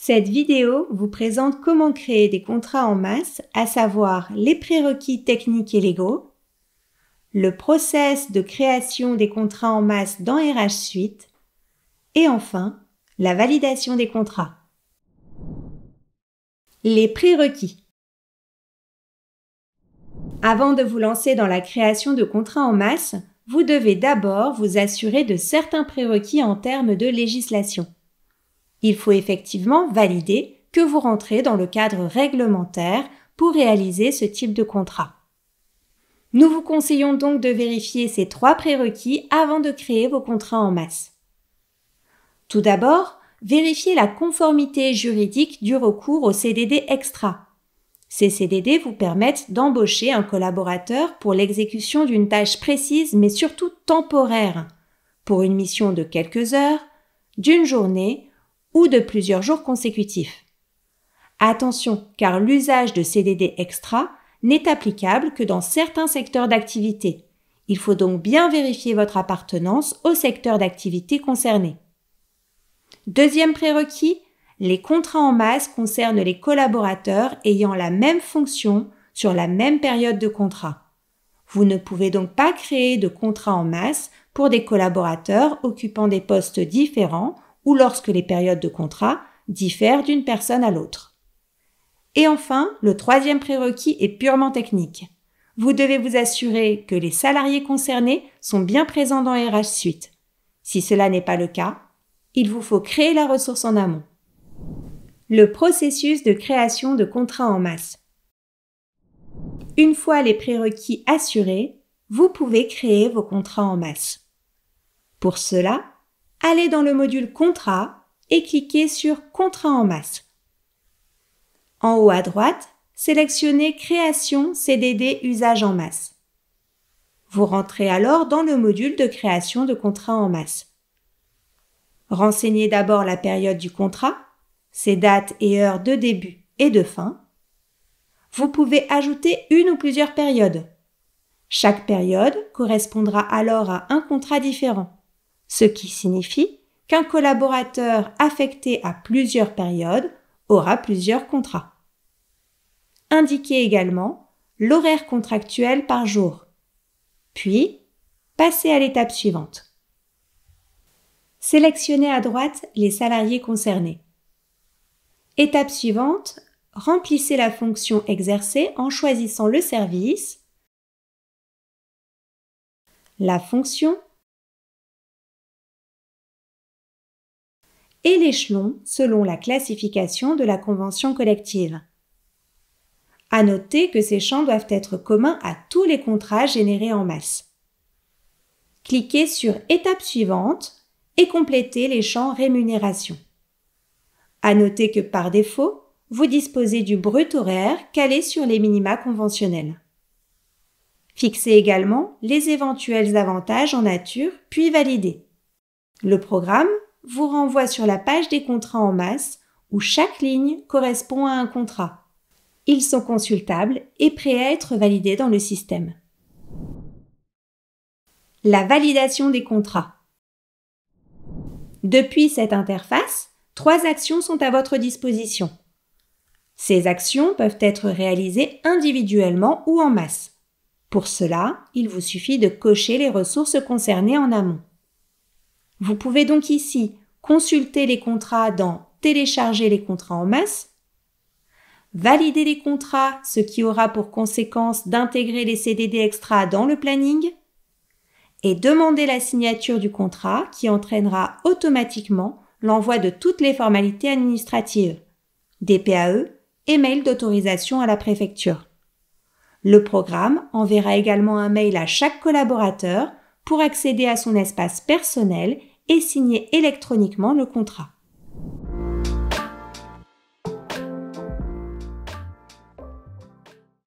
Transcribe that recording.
Cette vidéo vous présente comment créer des contrats en masse, à savoir les prérequis techniques et légaux, le process de création des contrats en masse dans RH Suite et enfin, la validation des contrats. Les prérequis. Avant de vous lancer dans la création de contrats en masse, vous devez d'abord vous assurer de certains prérequis en termes de législation. Il faut effectivement valider que vous rentrez dans le cadre réglementaire pour réaliser ce type de contrat. Nous vous conseillons donc de vérifier ces 3 prérequis avant de créer vos contrats en masse. Tout d'abord, vérifiez la conformité juridique du recours au CDD extra. Ces CDD vous permettent d'embaucher un collaborateur pour l'exécution d'une tâche précise mais surtout temporaire, pour une mission de quelques heures, d'une journée ou de plusieurs jours consécutifs. Attention, car l'usage de CDD extra n'est applicable que dans certains secteurs d'activité. Il faut donc bien vérifier votre appartenance au secteur d'activité concerné. Deuxième prérequis, les contrats en masse concernent les collaborateurs ayant la même fonction sur la même période de contrat. Vous ne pouvez donc pas créer de contrat en masse pour des collaborateurs occupant des postes différents ou lorsque les périodes de contrat diffèrent d'une personne à l'autre. Et enfin, le troisième prérequis est purement technique. Vous devez vous assurer que les salariés concernés sont bien présents dans RH Suite. Si cela n'est pas le cas, il vous faut créer la ressource en amont. Le processus de création de contrats en masse. Une fois les prérequis assurés, vous pouvez créer vos contrats en masse. Pour cela, allez dans le module Contrat et cliquez sur Contrat en masse. En haut à droite, sélectionnez Création CDD usage en masse. Vous rentrez alors dans le module de création de contrat en masse. Renseignez d'abord la période du contrat, ses dates et heures de début et de fin. Vous pouvez ajouter une ou plusieurs périodes. Chaque période correspondra alors à un contrat différent, ce qui signifie qu'un collaborateur affecté à plusieurs périodes aura plusieurs contrats. Indiquez également l'horaire contractuel par jour. Puis, passez à l'étape suivante. Sélectionnez à droite les salariés concernés. Étape suivante, remplissez la fonction exercée en choisissant le service, la fonction et l'échelon selon la classification de la convention collective. À noter que ces champs doivent être communs à tous les contrats générés en masse. Cliquez sur Étape suivante et complétez les champs Rémunération. À noter que par défaut, vous disposez du brut horaire calé sur les minima conventionnels. Fixez également les éventuels avantages en nature, puis validez. Le programme vous renvoie sur la page des contrats en masse où chaque ligne correspond à un contrat. Ils sont consultables et prêts à être validés dans le système. La validation des contrats. Depuis cette interface, 3 actions sont à votre disposition. Ces actions peuvent être réalisées individuellement ou en masse. Pour cela, il vous suffit de cocher les ressources concernées en amont. Vous pouvez donc ici consulter les contrats dans « Télécharger les contrats en masse », valider les contrats, ce qui aura pour conséquence d'intégrer les CDD extra dans le planning, et demander la signature du contrat qui entraînera automatiquement l'envoi de toutes les formalités administratives, DPAE et mail d'autorisation à la préfecture. Le programme enverra également un mail à chaque collaborateur pour accéder à son espace personnel et signer électroniquement le contrat.